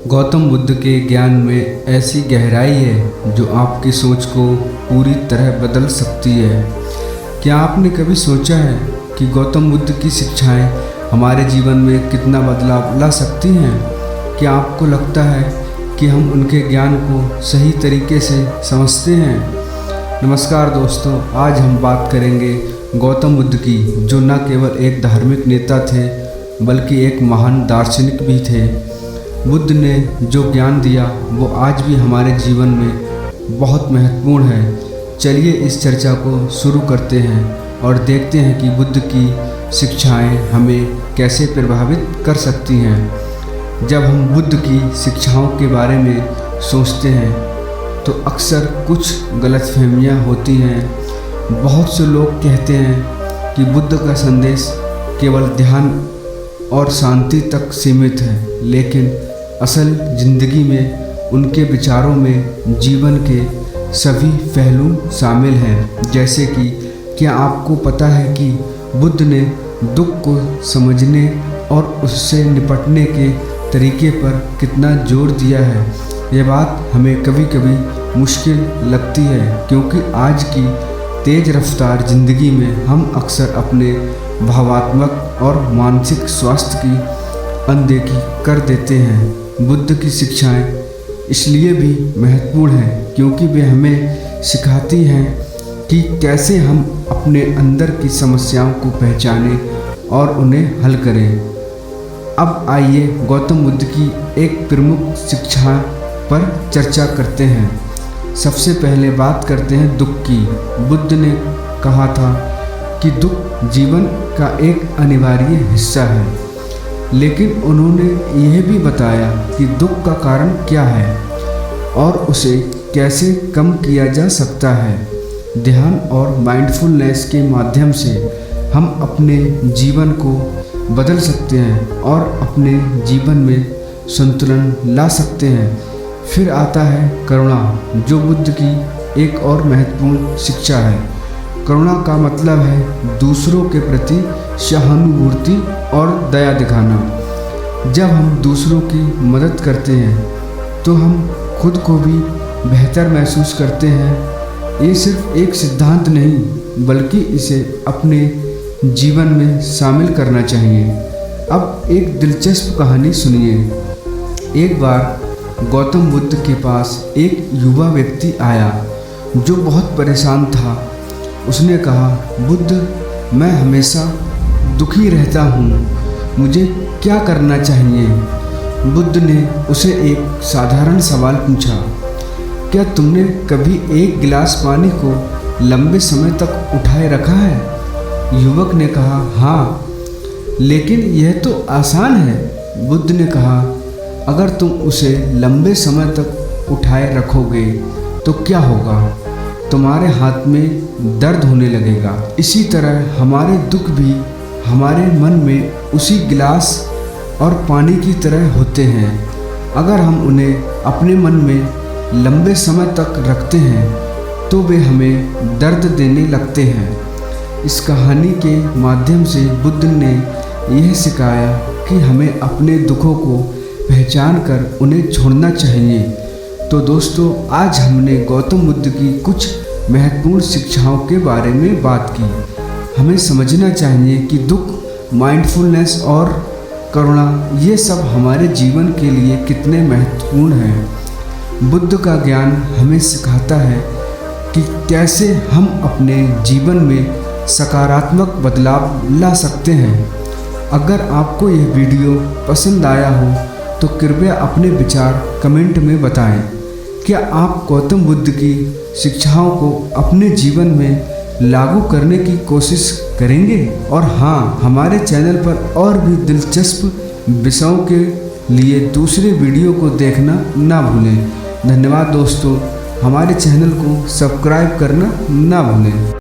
गौतम बुद्ध के ज्ञान में ऐसी गहराई है जो आपकी सोच को पूरी तरह बदल सकती है। क्या आपने कभी सोचा है कि गौतम बुद्ध की शिक्षाएं हमारे जीवन में कितना बदलाव ला सकती हैं? क्या आपको लगता है कि हम उनके ज्ञान को सही तरीके से समझते हैं? नमस्कार दोस्तों, आज हम बात करेंगे गौतम बुद्ध की, जो न केवल एक धार्मिक नेता थे बल्कि एक महान दार्शनिक भी थे। बुद्ध ने जो ज्ञान दिया वो आज भी हमारे जीवन में बहुत महत्वपूर्ण है। चलिए इस चर्चा को शुरू करते हैं और देखते हैं कि बुद्ध की शिक्षाएं हमें कैसे प्रभावित कर सकती हैं। जब हम बुद्ध की शिक्षाओं के बारे में सोचते हैं तो अक्सर कुछ गलतफहमियां होती हैं। बहुत से लोग कहते हैं कि बुद्ध का संदेश केवल ध्यान और शांति तक सीमित है, लेकिन असल ज़िंदगी में उनके विचारों में जीवन के सभी पहलू शामिल हैं। जैसे कि क्या आपको पता है कि बुद्ध ने दुख को समझने और उससे निपटने के तरीके पर कितना जोर दिया है? यह बात हमें कभी कभी मुश्किल लगती है, क्योंकि आज की तेज़ रफ्तार ज़िंदगी में हम अक्सर अपने भावात्मक और मानसिक स्वास्थ्य की अनदेखी कर देते हैं। बुद्ध की शिक्षाएं इसलिए भी महत्वपूर्ण हैं क्योंकि वे हमें सिखाती हैं कि कैसे हम अपने अंदर की समस्याओं को पहचानें और उन्हें हल करें। अब आइए गौतम बुद्ध की एक प्रमुख शिक्षा पर चर्चा करते हैं। सबसे पहले बात करते हैं दुख की। बुद्ध ने कहा था कि दुख जीवन का एक अनिवार्य हिस्सा है, लेकिन उन्होंने यह भी बताया कि दुख का कारण क्या है और उसे कैसे कम किया जा सकता है। ध्यान और माइंडफुलनेस के माध्यम से हम अपने जीवन को बदल सकते हैं और अपने जीवन में संतुलन ला सकते हैं। फिर आता है करुणा, जो बुद्ध की एक और महत्वपूर्ण शिक्षा है। करुणा का मतलब है दूसरों के प्रति सहानुभूति और दया दिखाना। जब हम दूसरों की मदद करते हैं तो हम खुद को भी बेहतर महसूस करते हैं। ये सिर्फ एक सिद्धांत नहीं बल्कि इसे अपने जीवन में शामिल करना चाहिए। अब एक दिलचस्प कहानी सुनिए। एक बार गौतम बुद्ध के पास एक युवा व्यक्ति आया जो बहुत परेशान था। उसने कहा, बुद्ध, मैं हमेशा दुखी रहता हूँ, मुझे क्या करना चाहिए? बुद्ध ने उसे एक साधारण सवाल पूछा, क्या तुमने कभी एक गिलास पानी को लंबे समय तक उठाए रखा है? युवक ने कहा, हाँ, लेकिन यह तो आसान है। बुद्ध ने कहा, अगर तुम उसे लंबे समय तक उठाए रखोगे तो क्या होगा? तुम्हारे हाथ में दर्द होने लगेगा। इसी तरह हमारे दुख भी हमारे मन में उसी गिलास और पानी की तरह होते हैं। अगर हम उन्हें अपने मन में लंबे समय तक रखते हैं तो वे हमें दर्द देने लगते हैं। इस कहानी के माध्यम से बुद्ध ने यह सिखाया कि हमें अपने दुखों को पहचान कर उन्हें छोड़ना चाहिए। तो दोस्तों, आज हमने गौतम बुद्ध की कुछ महत्वपूर्ण शिक्षाओं के बारे में बात की। हमें समझना चाहिए कि दुख, माइंडफुलनेस और करुणा ये सब हमारे जीवन के लिए कितने महत्वपूर्ण हैं। बुद्ध का ज्ञान हमें सिखाता है कि कैसे हम अपने जीवन में सकारात्मक बदलाव ला सकते हैं। अगर आपको यह वीडियो पसंद आया हो तो कृपया अपने विचार कमेंट में बताएं। क्या आप गौतम बुद्ध की शिक्षाओं को अपने जीवन में लागू करने की कोशिश करेंगे? और हाँ, हमारे चैनल पर और भी दिलचस्प विषयों के लिए दूसरे वीडियो को देखना ना भूलें। धन्यवाद दोस्तों, हमारे चैनल को सब्सक्राइब करना ना भूलें।